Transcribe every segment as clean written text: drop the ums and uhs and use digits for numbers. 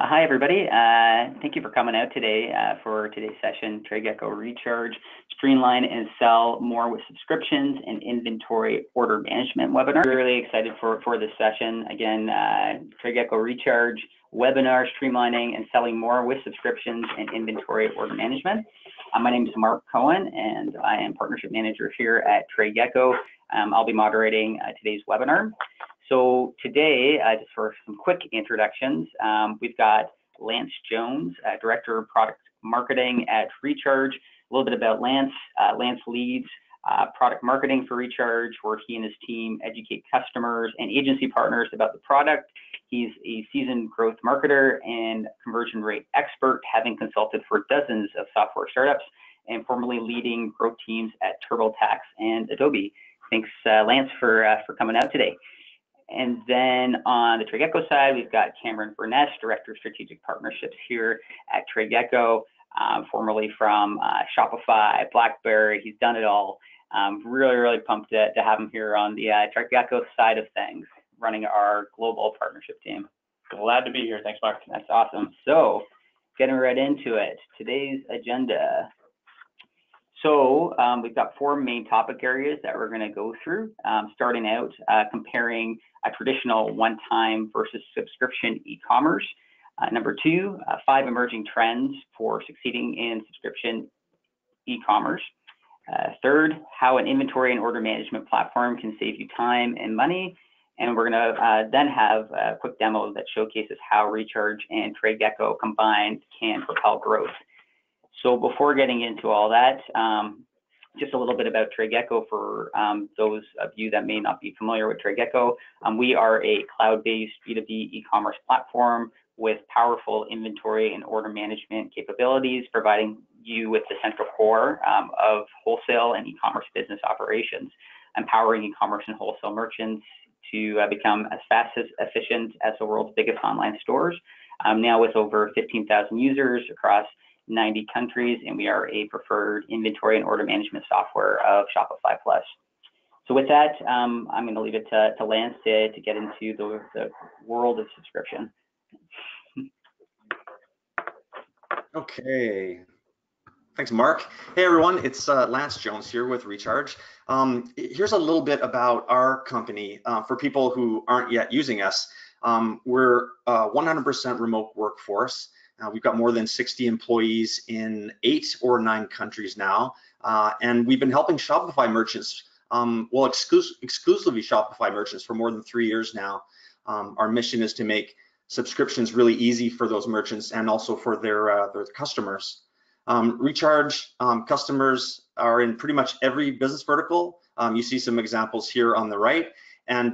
Hi, everybody. Thank you for coming out today for today's session, TradeGecko ReCharge, Streamline and Sell More with Subscriptions and Inventory Order Management webinar. Really excited for this session. Again, TradeGecko ReCharge webinar, streamlining and selling more with subscriptions and inventory order management. My name is Mark Cohen, and I am Partnership Manager here at TradeGecko. I'll be moderating today's webinar. So today, just for some quick introductions, we've got Lance Jones, Director of Product Marketing at ReCharge. A little bit about Lance. Lance leads product marketing for ReCharge, where he and his team educate customers and agency partners about the product. He's a seasoned growth marketer and conversion rate expert, having consulted for dozens of software startups and formerly leading growth teams at TurboTax and Adobe. Thanks, Lance, for coming out today. And then on the TradeGecko side, we've got Cameron Burness, Director of Strategic Partnerships here at TradeGecko, formerly from Shopify, BlackBerry. He's done it all. Really pumped to have him here on the TradeGecko side of things, running our global partnership team. Glad to be here. Thanks, Mark. That's awesome. So getting right into it, today's agenda. So we've got four main topic areas that we're going to go through, starting out comparing a traditional one-time versus subscription e-commerce. Number two, 5 emerging trends for succeeding in subscription e-commerce. Third, how an inventory and order management platform can save you time and money. And we're going to then have a quick demo that showcases how ReCharge and TradeGecko combined can propel growth. So before getting into all that, just a little bit about TradeGecko for those of you that may not be familiar with TradeGecko. We are a cloud-based B2B e-commerce platform with powerful inventory and order management capabilities, providing you with the central core of wholesale and e-commerce business operations, empowering e-commerce and wholesale merchants to become as fast as efficient as the world's biggest online stores. Now with over 15,000 users across 90 countries, and we are a preferred inventory and order management software of Shopify Plus. So with that, I'm going to leave it to Lance to get into the world of subscription. Okay. Thanks, Mark. Hey, everyone. It's Lance Jones here with ReCharge. Here's a little bit about our company for people who aren't yet using us. We're a 100% remote workforce. We've got more than 60 employees in 8 or 9 countries now, and we've been helping Shopify merchants, exclusively Shopify merchants for more than 3 years now. Our mission is to make subscriptions really easy for those merchants and also for their customers. ReCharge customers are in pretty much every business vertical. You see some examples here on the right. And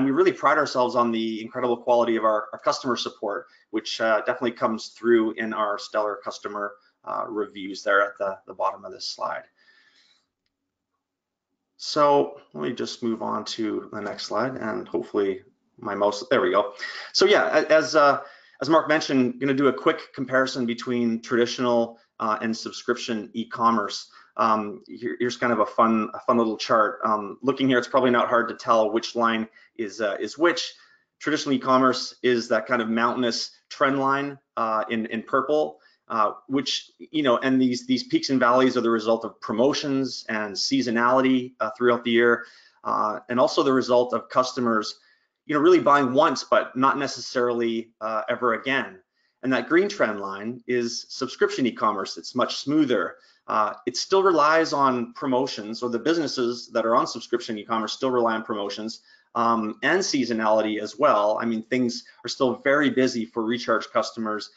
we really pride ourselves on the incredible quality of our customer support, which definitely comes through in our stellar customer reviews there at the bottom of this slide. So let me just move on to the next slide, and hopefully my mouse, there we go. So yeah, as Mark mentioned, I'm going to do a quick comparison between traditional and subscription e-commerce. Here's kind of a fun little chart. Looking here, it's probably not hard to tell which line is which. Traditional e-commerce is that kind of mountainous trend line in purple, which, you know, and these peaks and valleys are the result of promotions and seasonality throughout the year, and also the result of customers, you know, really buying once but not necessarily ever again. And that green trend line is subscription e-commerce. It's much smoother. It still relies on promotions, or the businesses that are on subscription e-commerce still rely on promotions and seasonality as well. I mean, things are still very busy for ReCharge customers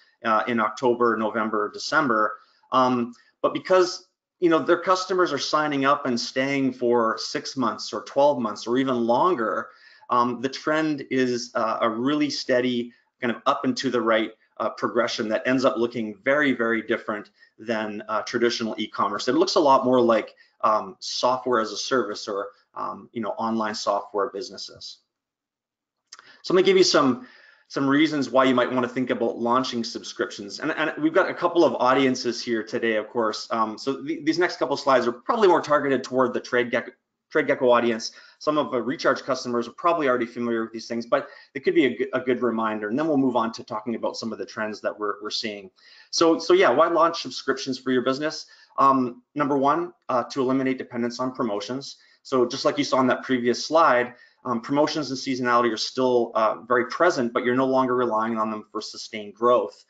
in October, November, December. But because, you know, their customers are signing up and staying for 6 months or 12 months or even longer, the trend is a really steady kind of up and to the right progression that ends up looking very different than traditional e-commerce. It looks a lot more like software as a service, or you know, online software businesses. So I'm gonna give you some reasons why you might want to think about launching subscriptions, and we've got a couple of audiences here today, of course. So these next couple of slides are probably more targeted toward the TradeGecko audience. some of the ReCharge customers are probably already familiar with these things, but it could be a good reminder. And then we'll move on to talking about some of the trends that we're seeing. So yeah, why launch subscriptions for your business? Number one, to eliminate dependence on promotions. So just like you saw on that previous slide, promotions and seasonality are still very present, but you're no longer relying on them for sustained growth.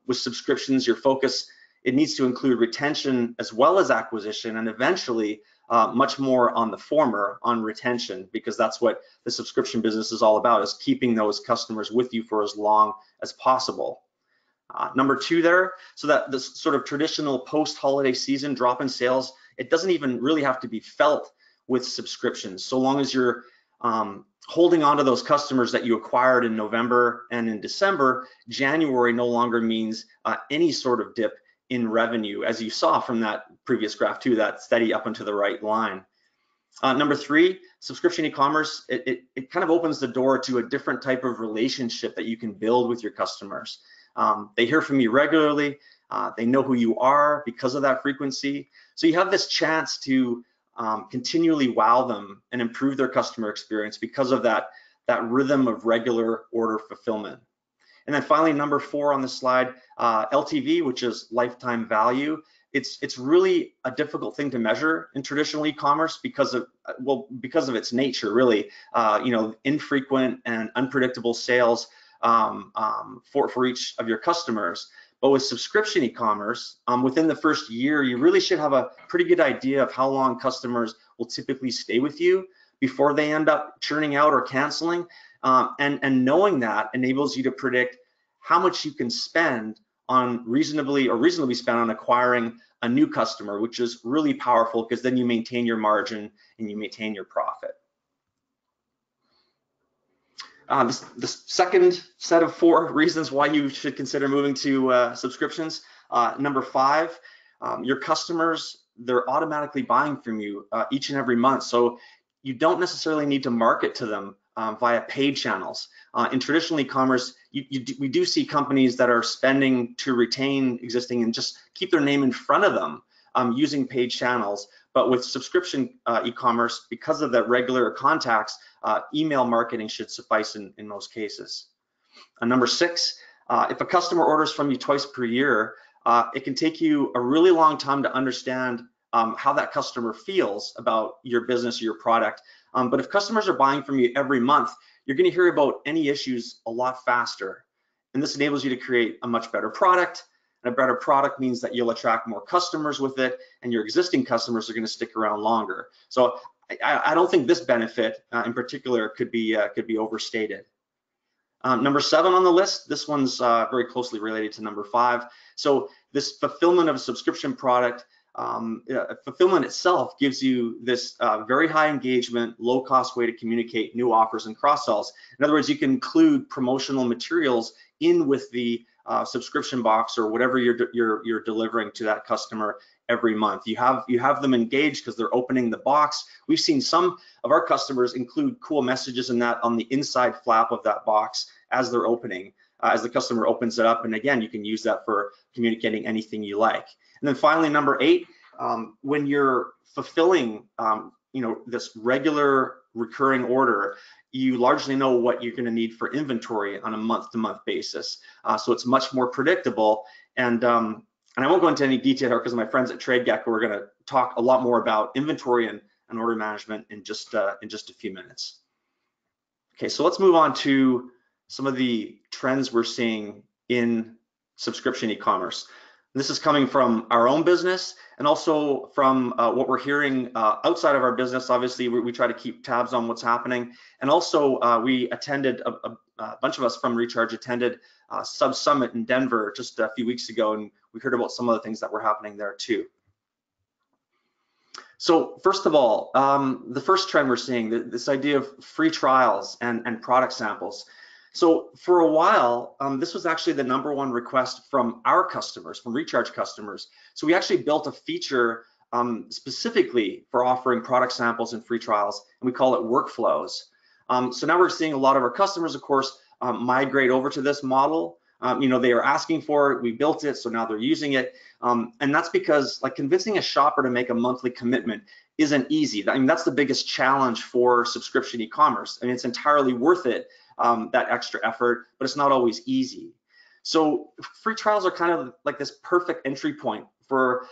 With subscriptions, your focus, it needs to include retention as well as acquisition, and eventually much more on the former, on retention, because that's what the subscription business is all about, is keeping those customers with you for as long as possible. Number two there, so that this sort of traditional post-holiday season drop in sales, it doesn't even really have to be felt with subscriptions. So long as you're holding on to those customers that you acquired in November and in December, January no longer means any sort of dip in revenue, as you saw from that previous graph too, that steady up and to the right line. Number three, subscription e-commerce, it kind of opens the door to a different type of relationship that you can build with your customers. They hear from you regularly, they know who you are because of that frequency. So you have this chance to continually wow them and improve their customer experience because of that rhythm of regular order fulfillment. And then finally, number four on the slide, LTV, which is lifetime value. It's really a difficult thing to measure in traditional e-commerce because of its nature, really. Infrequent and unpredictable sales for each of your customers. But with subscription e-commerce, within the first year, you really should have a pretty good idea of how long customers will typically stay with you before they end up churning out or canceling. And knowing that enables you to predict how much you can spend on reasonably spend on acquiring a new customer, which is really powerful because then you maintain your margin and you maintain your profit. The second set of 4 reasons why you should consider moving to subscriptions. Number 5, your customers, they're automatically buying from you each and every month. So you don't necessarily need to market to them via paid channels. In traditional e-commerce, we do see companies that are spending to retain existing and just keep their name in front of them using paid channels. But with subscription e-commerce, because of that regular contacts, email marketing should suffice in most cases. Number 6, if a customer orders from you twice per year, it can take you a really long time to understand how that customer feels about your business or your product. But if customers are buying from you every month, you're going to hear about any issues a lot faster. And this enables you to create a much better product. And a better product means that you'll attract more customers with it, and your existing customers are going to stick around longer. So I don't think this benefit in particular could be overstated. Number 7 on the list, this one's very closely related to number 5. So this fulfillment of a subscription product, fulfillment itself gives you this very high engagement, low cost way to communicate new offers and cross sells. In other words, you can include promotional materials in with the subscription box or whatever you're delivering to that customer every month. You have them engaged because they're opening the box. We've seen some of our customers include cool messages in that on the inside flap of that box as they're opening, as the customer opens it up. And again, you can use that for communicating anything you like. And then finally, number 8, when you're fulfilling this regular recurring order, you largely know what you're going to need for inventory on a month-to-month basis. So it's much more predictable. And I won't go into any detail here because my friends at TradeGecko are going to talk a lot more about inventory and order management in just a few minutes. Okay, so let's move on to some of the trends we're seeing in subscription e-commerce. This is coming from our own business and also from what we're hearing outside of our business. Obviously, we try to keep tabs on what's happening. And also, we attended, a bunch of us from ReCharge attended Sub Summit in Denver just a few weeks ago, and we heard about some of the things that were happening there too. So first of all, the first trend we're seeing, this idea of free trials and product samples. So for a while, this was actually the #1 request from our customers, from ReCharge customers. So we actually built a feature specifically for offering product samples and free trials, and we call it workflows. So now we're seeing a lot of our customers, of course, migrate over to this model. They are asking for it, we built it, so now they're using it. And that's because like convincing a shopper to make a monthly commitment isn't easy. I mean, that's the biggest challenge for subscription e-commerce. I mean, it's entirely worth it, that extra effort, but it's not always easy. So free trials are kind of like this perfect entry point for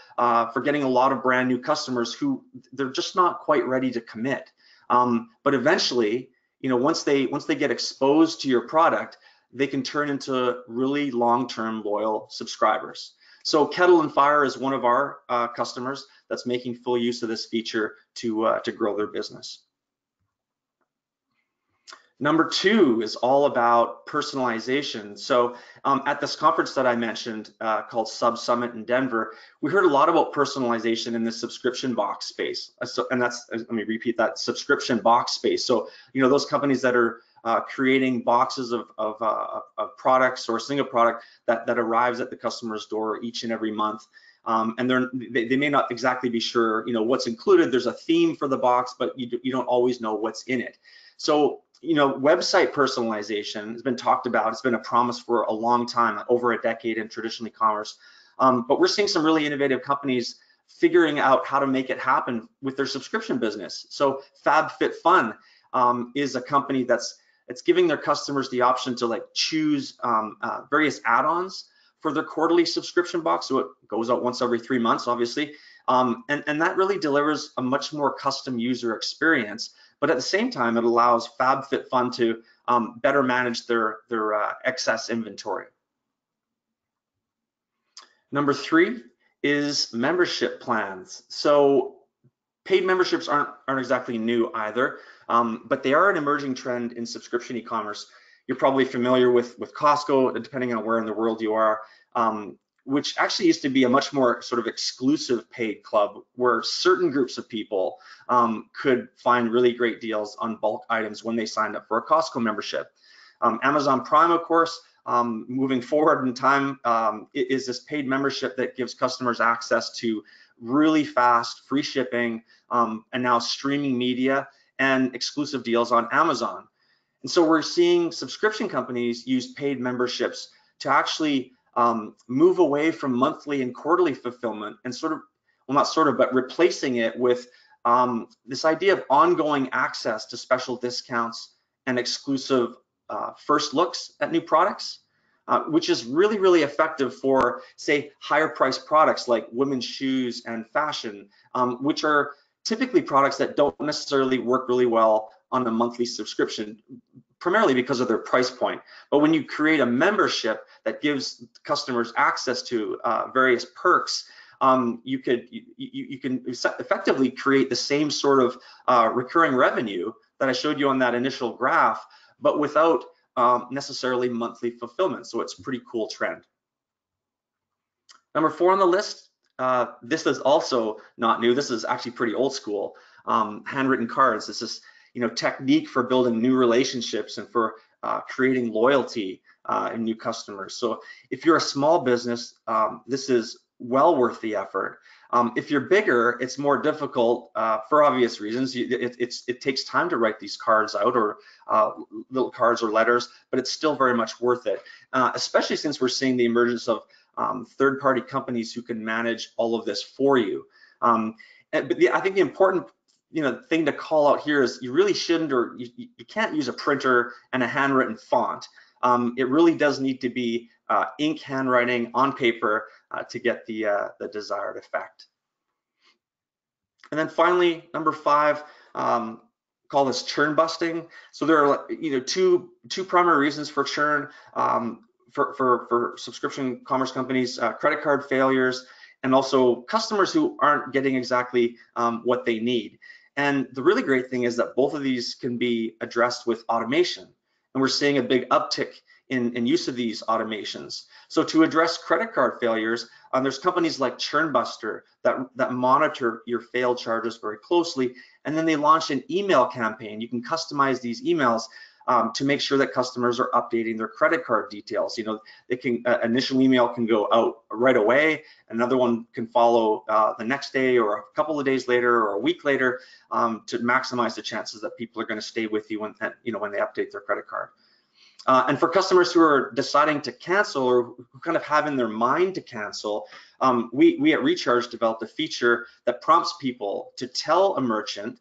getting a lot of brand new customers who they're just not quite ready to commit. But eventually, once they get exposed to your product, they can turn into really long-term loyal subscribers. So Kettle and Fire is one of our customers that's making full use of this feature to grow their business. Number 2 is all about personalization. So at this conference that I mentioned called Sub Summit in Denver, we heard a lot about personalization in the subscription box space. And that's, let me repeat that, subscription box space. So, those companies that are creating boxes of products or a single product that arrives at the customer's door each and every month. And they may not exactly be sure, what's included. There's a theme for the box, but you don't always know what's in it. So, website personalization has been talked about. It's been a promise for a long time, over a decade in traditional e-commerce. But we're seeing some really innovative companies figuring out how to make it happen with their subscription business. So FabFitFun is a company that's giving their customers the option to choose various add-ons for their quarterly subscription box. So it goes out once every 3 months, obviously. And that really delivers a much more custom user experience. But at the same time, it allows FabFitFun to better manage their excess inventory. Number 3 is membership plans. So paid memberships aren't exactly new either, but they are an emerging trend in subscription e-commerce. You're probably familiar with Costco, depending on where in the world you are, which actually used to be a much more sort of exclusive paid club where certain groups of people could find really great deals on bulk items when they signed up for a Costco membership. Amazon Prime, of course, moving forward in time, is this paid membership that gives customers access to really fast free shipping and now streaming media and exclusive deals on Amazon. And so we're seeing subscription companies use paid memberships to actually move away from monthly and quarterly fulfillment and but replacing it with this idea of ongoing access to special discounts and exclusive first looks at new products, which is really, really effective for, say, higher priced products like women's shoes and fashion, which are typically products that don't necessarily work really well on a monthly subscription, primarily because of their price point. But when you create a membership that gives customers access to various perks, you can effectively create the same sort of recurring revenue that I showed you on that initial graph, but without necessarily monthly fulfillment. So it's a pretty cool trend. Number 4 on the list, this is also not new. This is actually pretty old school. Handwritten cards. This is technique for building new relationships and for creating loyalty in new customers. So if you're a small business, this is well worth the effort. If you're bigger, it's more difficult for obvious reasons. It takes time to write these cards out, or little cards or letters, but it's still very much worth it, especially since we're seeing the emergence of third-party companies who can manage all of this for you. But I think the important thing to call out here is you really shouldn't, or you can't use a printer and a handwritten font. It really does need to be ink handwriting on paper to get the desired effect. And then finally, number 5, call this churn busting. So there are two primary reasons for churn for subscription commerce companies: credit card failures, and also customers who aren't getting exactly what they need. And the really great thing is that both of these can be addressed with automation, and we're seeing a big uptick in use of these automations. So to address credit card failures, there's companies like Churnbuster that monitor your failed charges very closely, and then they launch an email campaign. You can customize these emails to make sure that customers are updating their credit card details. They can initial email can go out right away, another one can follow the next day, or a couple of days later, or a week later, to maximize the chances that people are going to stay with you when they update their credit card. And for customers who are deciding to cancel or who kind of have in their mind to cancel, we at ReCharge developed a feature that prompts people to tell a merchant,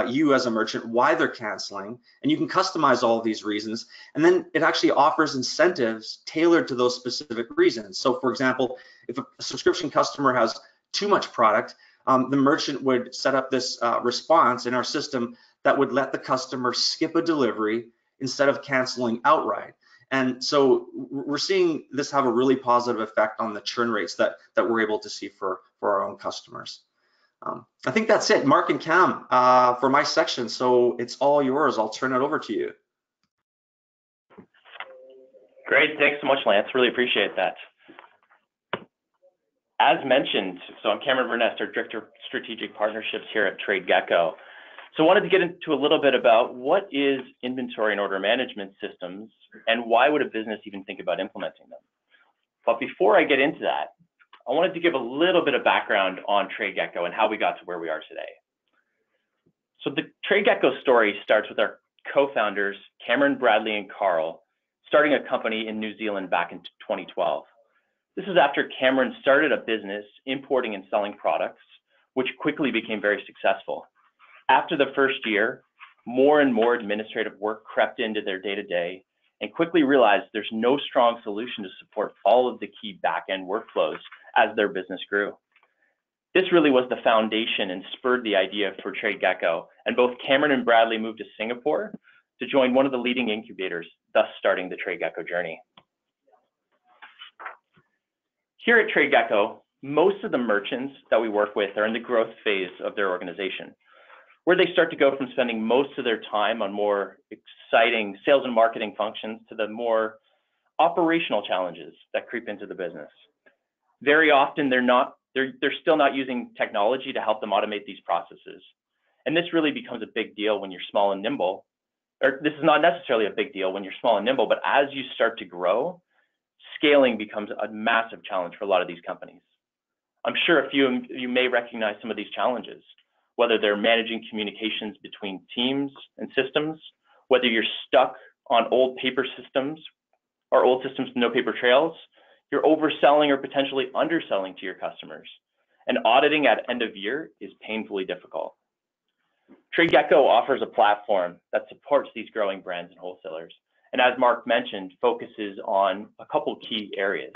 you as a merchant, why they're canceling, and you can customize all of these reasons, and then it actually offers incentives tailored to those specific reasons. So for example, if a subscription customer has too much product, the merchant would set up this response in our system that would let the customer skip a delivery instead of canceling outright. And so we're seeing this have a really positive effect on the churn rates that we're able to see for our own customers. I think that's it, Mark and Cam, for my section. So it's all yours. I'll turn it over to you. Great, thanks so much, Lance. Really appreciate that. As mentioned, so I'm Cameron Burness, our Director of Strategic Partnerships here at TradeGecko. So I wanted to get into a little bit about what is inventory and order management systems and why would a business even think about implementing them. But before I get into that, I wanted to give a little bit of background on TradeGecko and how we got to where we are today. So the TradeGecko story starts with our co-founders, Cameron, Bradley, and Carl, starting a company in New Zealand back in 2012. This is after Cameron started a business importing and selling products, which quickly became very successful. After the first year, more and more administrative work crept into their day-to-day and quickly realized there's no strong solution to support all of the key back-end workflows as their business grew. This really was the foundation and spurred the idea for TradeGecko, and both Cameron and Bradley moved to Singapore to join one of the leading incubators, thus starting the TradeGecko journey. Here at TradeGecko, most of the merchants that we work with are in the growth phase of their organization, where they start to go from spending most of their time on more exciting sales and marketing functions to the more operational challenges that creep into the business. Very often they're still not using technology to help them automate these processes. And this really becomes a big deal when you're small and nimble, or this is not necessarily a big deal when you're small and nimble, but as you start to grow, scaling becomes a massive challenge for a lot of these companies. I'm sure a few of you may recognize some of these challenges, whether they're managing communications between teams and systems, whether you're stuck on old paper systems or old systems with no paper trails, you're overselling or potentially underselling to your customers. And auditing at end of year is painfully difficult. TradeGecko offers a platform that supports these growing brands and wholesalers. And as Mark mentioned, focuses on a couple key areas.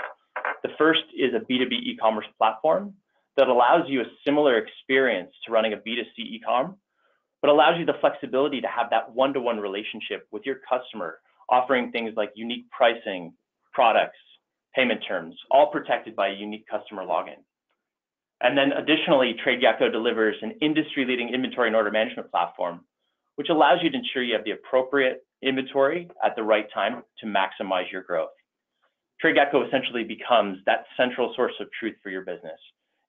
The first is a B2B e-commerce platform that allows you a similar experience to running a B2C e-com, but allows you the flexibility to have that one-to-one relationship with your customer, offering things like unique pricing, products, payment terms, all protected by a unique customer login. And then additionally, TradeGecko delivers an industry-leading inventory and order management platform, which allows you to ensure you have the appropriate inventory at the right time to maximize your growth. TradeGecko essentially becomes that central source of truth for your business,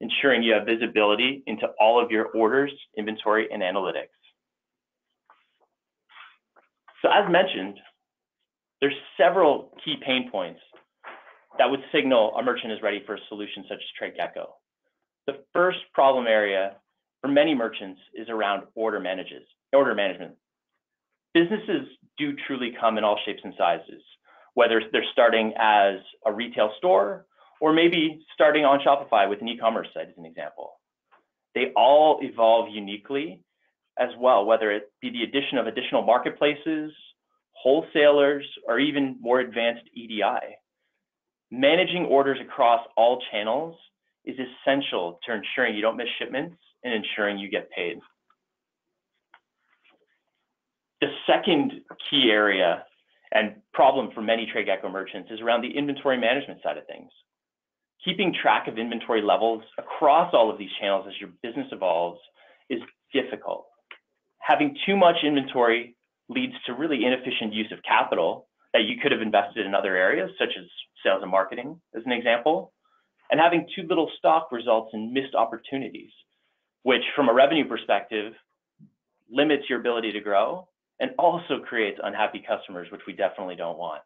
ensuring you have visibility into all of your orders, inventory, and analytics. So as mentioned, there's several key pain points that would signal a merchant is ready for a solution such as TradeGecko. The first problem area for many merchants is around order management. Businesses do truly come in all shapes and sizes, whether they're starting as a retail store or maybe starting on Shopify with an e-commerce site as an example. They all evolve uniquely as well, whether it be the addition of additional marketplaces, wholesalers, or even more advanced EDI. Managing orders across all channels is essential to ensuring you don't miss shipments and ensuring you get paid. The second key area and problem for many TradeGecko merchants is around the inventory management side of things. Keeping track of inventory levels across all of these channels as your business evolves is difficult. Having too much inventory leads to really inefficient use of capital that you could have invested in other areas, such as sales and marketing, as an example. And having too little stock results in missed opportunities, which from a revenue perspective, limits your ability to grow and also creates unhappy customers, which we definitely don't want.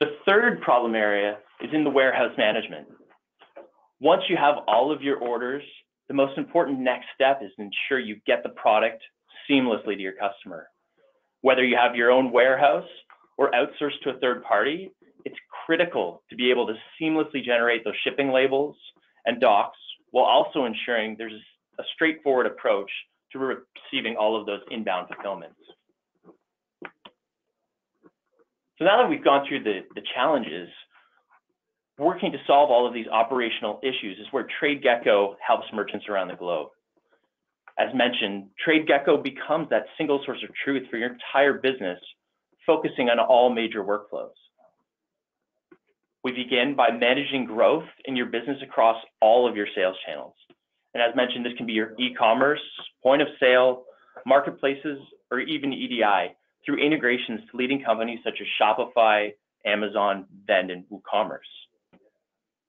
The third problem area is in the warehouse management. Once you have all of your orders, the most important next step is to ensure you get the product seamlessly to your customer. Whether you have your own warehouse or outsource to a third party, it's critical to be able to seamlessly generate those shipping labels and docs while also ensuring there's a straightforward approach to receiving all of those inbound fulfillments. So now that we've gone through the challenges, working to solve all of these operational issues is where TradeGecko helps merchants around the globe. As mentioned, TradeGecko becomes that single source of truth for your entire business, focusing on all major workflows. We begin by managing growth in your business across all of your sales channels. And as mentioned, this can be your e-commerce, point of sale, marketplaces, or even EDI through integrations to leading companies such as Shopify, Amazon, Vend, and WooCommerce.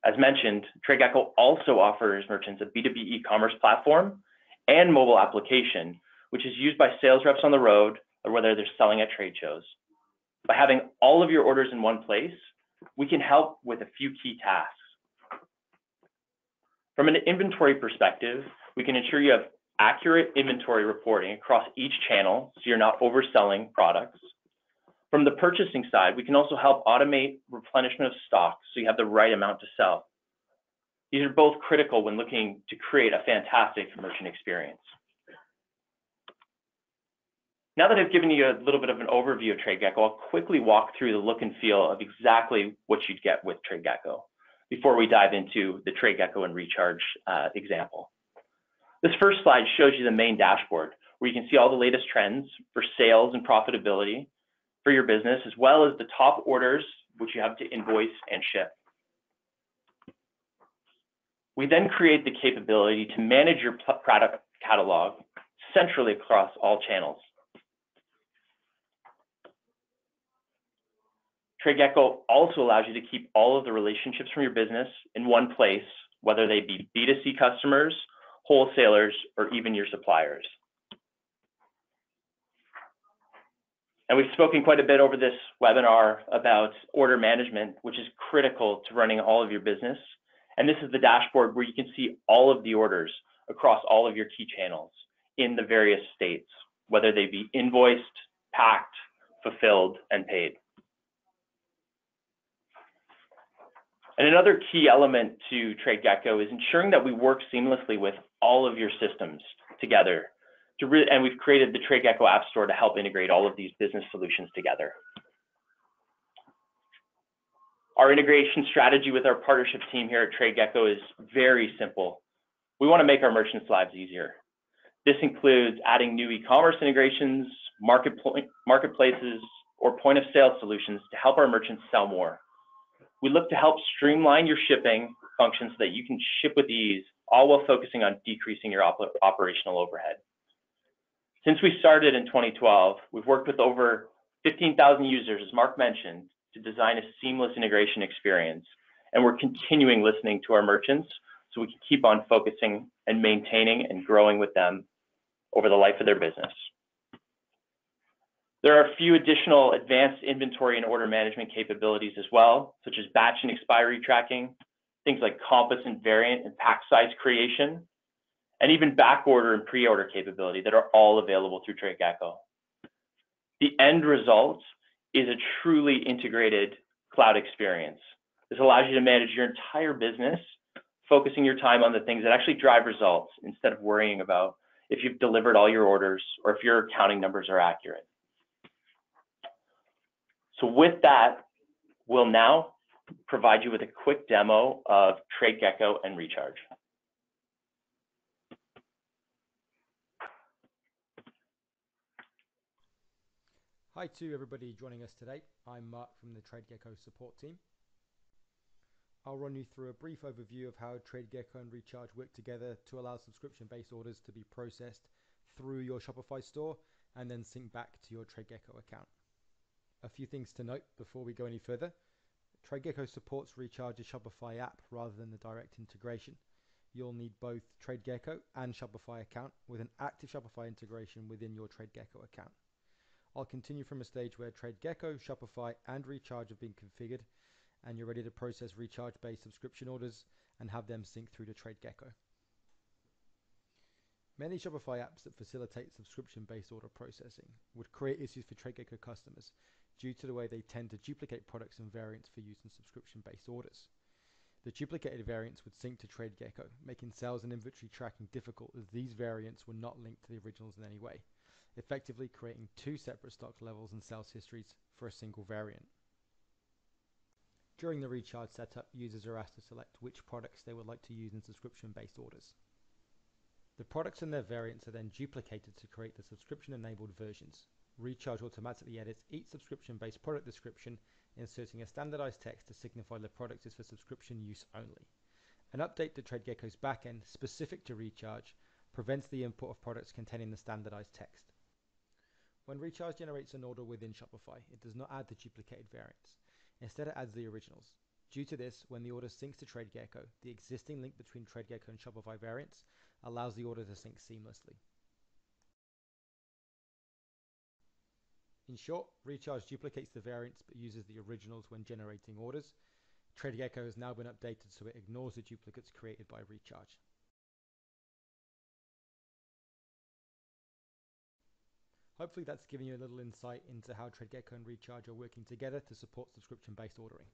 As mentioned, TradeGecko also offers merchants a B2B e-commerce platform and mobile application, which is used by sales reps on the road or whether they're selling at trade shows. By having all of your orders in one place, we can help with a few key tasks. From an inventory perspective, we can ensure you have accurate inventory reporting across each channel so you're not overselling products. From the purchasing side, we can also help automate replenishment of stock so you have the right amount to sell. These are both critical when looking to create a fantastic merchant experience. Now that I've given you a little bit of an overview of TradeGecko, I'll quickly walk through the look and feel of exactly what you'd get with TradeGecko before we dive into the TradeGecko and ReCharge example. This first slide shows you the main dashboard where you can see all the latest trends for sales and profitability for your business, as well as the top orders which you have to invoice and ship. We then create the capability to manage your product catalog centrally across all channels. TradeGecko also allows you to keep all of the relationships from your business in one place, whether they be B2C customers, wholesalers, or even your suppliers. And we've spoken quite a bit over this webinar about order management, which is critical to running all of your business. And this is the dashboard where you can see all of the orders across all of your key channels in the various states, whether they be invoiced, packed, fulfilled, and paid. And another key element to TradeGecko is ensuring that we work seamlessly with all of your systems together. And we've created the TradeGecko App Store to help integrate all of these business solutions together. Our integration strategy with our partnership team here at TradeGecko is very simple. We want to make our merchants' lives easier. This includes adding new e-commerce integrations, marketplaces, or point of sale solutions to help our merchants sell more. We look to help streamline your shipping functions so that you can ship with ease, all while focusing on decreasing your operational overhead. Since we started in 2012, we've worked with over 15,000 users, as Mark mentioned, to design a seamless integration experience. And we're continuing listening to our merchants so we can keep on focusing and maintaining and growing with them over the life of their business. There are a few additional advanced inventory and order management capabilities as well, such as batch and expiry tracking, things like compass and variant and pack size creation, and even back order and pre-order capability that are all available through TradeGecko. The end result is a truly integrated cloud experience. This allows you to manage your entire business, focusing your time on the things that actually drive results instead of worrying about if you've delivered all your orders or if your accounting numbers are accurate. So with that, we'll now provide you with a quick demo of TradeGecko and ReCharge. Hi to everybody joining us today. I'm Mark from the TradeGecko support team. I'll run you through a brief overview of how TradeGecko and ReCharge work together to allow subscription-based orders to be processed through your Shopify store and then sync back to your TradeGecko account. A few things to note before we go any further. TradeGecko supports ReCharge's Shopify app rather than the direct integration. You'll need both TradeGecko and Shopify account with an active Shopify integration within your TradeGecko account. I'll continue from a stage where TradeGecko, Shopify, and ReCharge have been configured, and you're ready to process ReCharge-based subscription orders and have them sync through to TradeGecko. Many Shopify apps that facilitate subscription-based order processing would create issues for TradeGecko customers due to the way they tend to duplicate products and variants for use in subscription-based orders. The duplicated variants would sync to TradeGecko, making sales and inventory tracking difficult as these variants were not linked to the originals in any way, effectively creating two separate stock levels and sales histories for a single variant. During the recharge setup, users are asked to select which products they would like to use in subscription-based orders. The products and their variants are then duplicated to create the subscription-enabled versions. Recharge automatically edits each subscription-based product description, inserting a standardized text to signify the product is for subscription use only. An update to TradeGecko's backend specific to Recharge prevents the import of products containing the standardized text. When Recharge generates an order within Shopify, it does not add the duplicated variants. Instead, it adds the originals. Due to this, when the order syncs to TradeGecko, the existing link between TradeGecko and Shopify variants allows the order to sync seamlessly. In short, Recharge duplicates the variants but uses the originals when generating orders. TradeGecko has now been updated so it ignores the duplicates created by Recharge. Hopefully that's given you a little insight into how TradeGecko and Recharge are working together to support subscription-based ordering.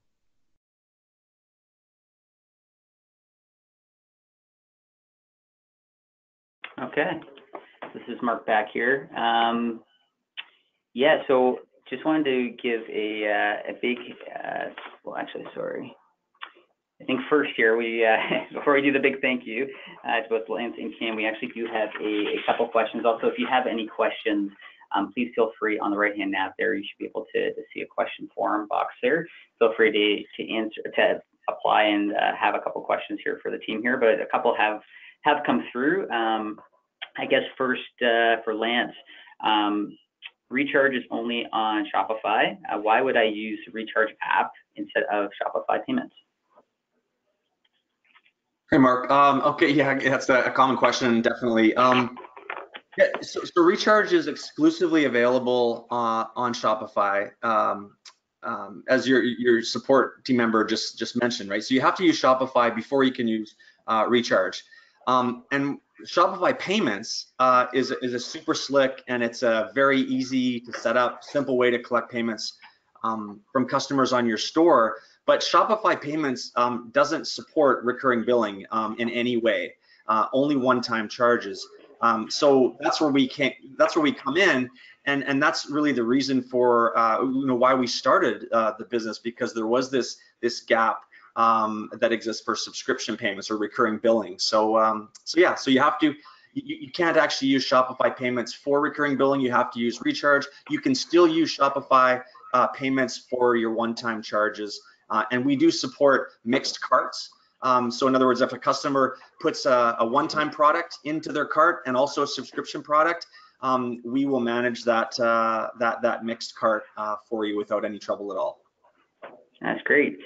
Okay, this is Mark back here. Yeah, so just wanted to give a big, well, actually, sorry. I think first here, we before we do the big thank you to both Lance and Cam, we actually do have a couple questions. Also, if you have any questions, please feel free on the right-hand nav there. You should be able to see a question form box there. Feel free to apply and have a couple questions here for the team here, but a couple have come through. I guess first for Lance, Recharge is only on Shopify. Why would I use Recharge app instead of Shopify payments? Hey, Mark. Okay, yeah, that's a common question, definitely. Yeah, so Recharge is exclusively available on Shopify, as your support team member just mentioned, right? So you have to use Shopify before you can use Recharge. And Shopify payments is a super slick, and it's a very easy to set up, simple way to collect payments from customers on your store. But Shopify payments doesn't support recurring billing in any way, only one-time charges. So that's where we come in, and that's really the reason for why we started the business, because there was this gap that exists for subscription payments or recurring billing. So you can't actually use Shopify payments for recurring billing. You have to use Recharge. You can still use Shopify payments for your one-time charges, and we do support mixed carts. So in other words, if a customer puts a one-time product into their cart and also a subscription product, we will manage that mixed cart for you without any trouble at all. That's great.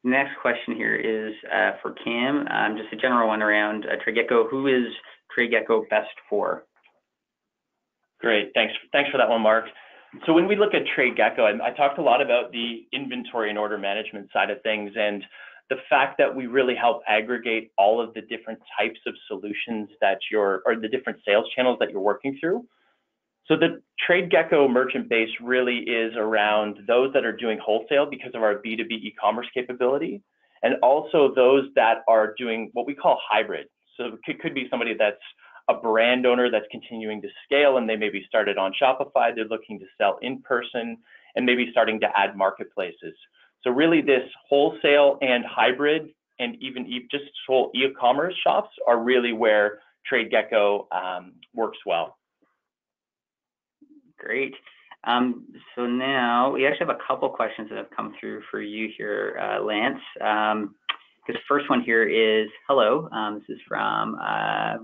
Next question here is for Cam, just a general one around TradeGecko. Who is TradeGecko best for? Great, thanks for that one, Mark. So when we look at TradeGecko, I talked a lot about the inventory and order management side of things, and the fact that we really help aggregate all of the different types of solutions or the different sales channels that you're working through. So the TradeGecko merchant base really is around those that are doing wholesale because of our B2B e-commerce capability, and also those that are doing what we call hybrid. So it could be somebody that's a brand owner that's continuing to scale, and they maybe started on Shopify, they're looking to sell in person, and maybe starting to add marketplaces. So really this wholesale and hybrid and even just whole e-commerce shops are really where TradeGecko works well. Great. So now we actually have a couple questions that have come through for you here, Lance. The first one here is, hello, this is from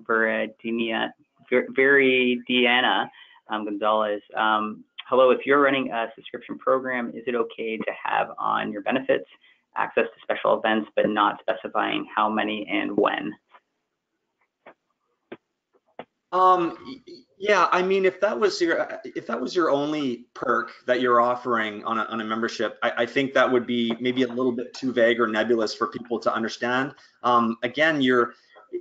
Veridiana Gonzalez. Hello, if you're running a subscription program, is it okay to have on your benefits access to special events, but not specifying how many and when? Yeah, I mean, if that was your only perk that you're offering on a membership, I think that would be maybe a little bit too vague or nebulous for people to understand. Again,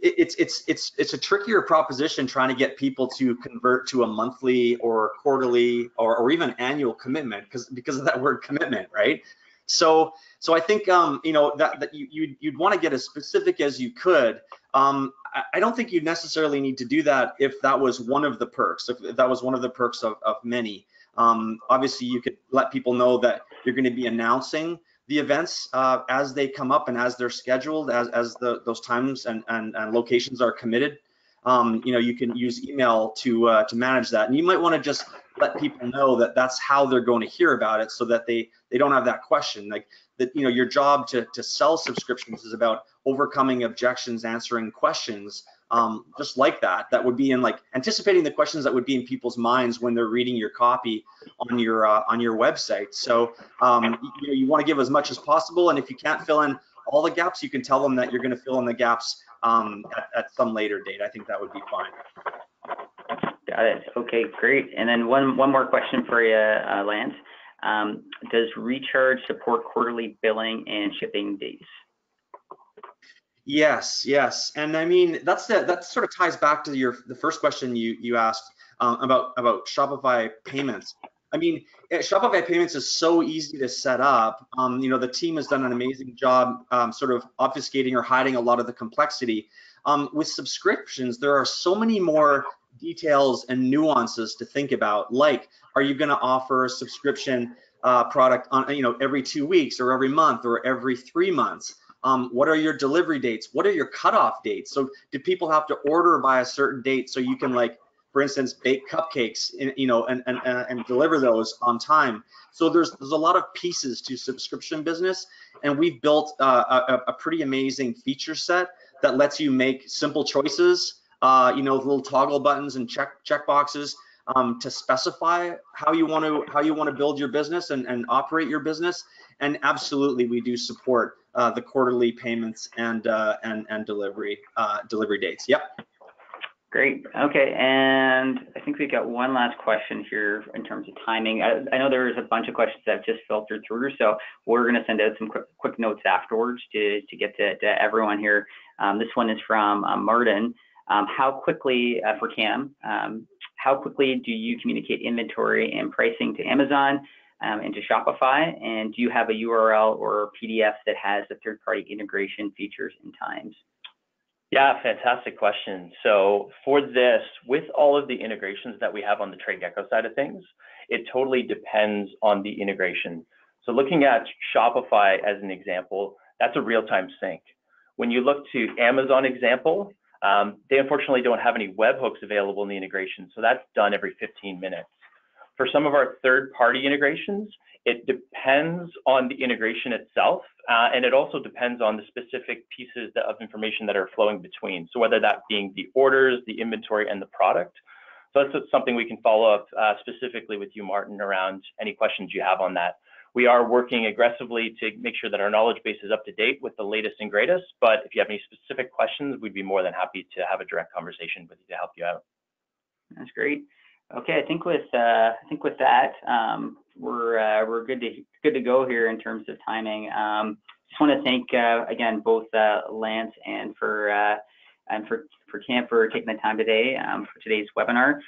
it's a trickier proposition trying to get people to convert to a monthly or quarterly or even annual commitment because of that word commitment, right? So I think that you'd want to get as specific as you could. I don't think you necessarily need to do that if that was one of the perks, if that was one of the perks of many. Obviously, you could let people know that you're going to be announcing the events as they come up and as they're scheduled, as those times and locations are committed. You can use email to manage that, and you might want to just let people know that that's how they're going to hear about it, so that they don't have that question. Like that, your job to sell subscriptions is about overcoming objections, answering questions, just like that. That would be in like anticipating the questions that would be in people's minds when they're reading your copy on your website. So you want to give as much as possible, and if you can't fill in all the gaps, you can tell them that you're going to fill in the gaps at some later date. I think that would be fine. Got it. Okay, great. And then one more question for you, Lance. Does Recharge support quarterly billing and shipping dates? Yes. And I mean, that sort of ties back to the first question you asked about Shopify payments. I mean, Shopify payments is so easy to set up. The team has done an amazing job sort of obfuscating or hiding a lot of the complexity. With subscriptions, there are so many more details and nuances to think about. Like, are you going to offer a subscription product on every 2 weeks or every month or every 3 months? What are your delivery dates? What are your cutoff dates? So do people have to order by a certain date so you can, like, for instance, bake cupcakes, and deliver those on time? So there's a lot of pieces to subscription business, and we've built a pretty amazing feature set that lets you make simple choices, little toggle buttons and check boxes to specify how you want to build your business and operate your business. And absolutely, we do support the quarterly payments and delivery dates. Yep. Great. Okay, and I think we've got one last question here in terms of timing. I know there's a bunch of questions that have just filtered through, so we're going to send out some quick notes afterwards to get to everyone here. This one is from Martin. How quickly, for Cam, how quickly do you communicate inventory and pricing to Amazon and to Shopify? And do you have a URL or PDF that has the third-party integration features and times? Yeah, fantastic question. So for this, with all of the integrations that we have on the TradeGecko side of things, it totally depends on the integration. So looking at Shopify as an example, that's a real-time sync. When you look to Amazon example, they unfortunately don't have any webhooks available in the integration, so that's done every 15 minutes. For some of our third-party integrations, it depends on the integration itself, and it also depends on the specific pieces of information that are flowing between. So whether that being the orders, the inventory, and the product. So that's something we can follow up specifically with you, Martin, around any questions you have on that. We are working aggressively to make sure that our knowledge base is up to date with the latest and greatest, but if you have any specific questions, we'd be more than happy to have a direct conversation with you to help you out. That's great. Okay, I think with that, we're good to go here in terms of timing. Just want to thank again both Lance and for Cam for taking the time today for today's webinar.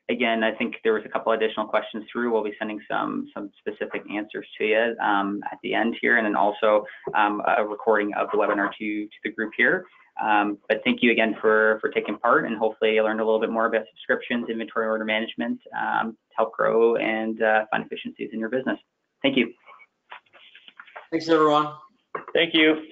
Again, I think there was a couple additional questions through. We'll be sending some specific answers to you at the end here, and then also a recording of the webinar to the group here. But thank you again for taking part, and hopefully you learned a little bit more about subscriptions, inventory order management, to help grow and find efficiencies in your business. Thank you. Thanks, everyone. Thank you.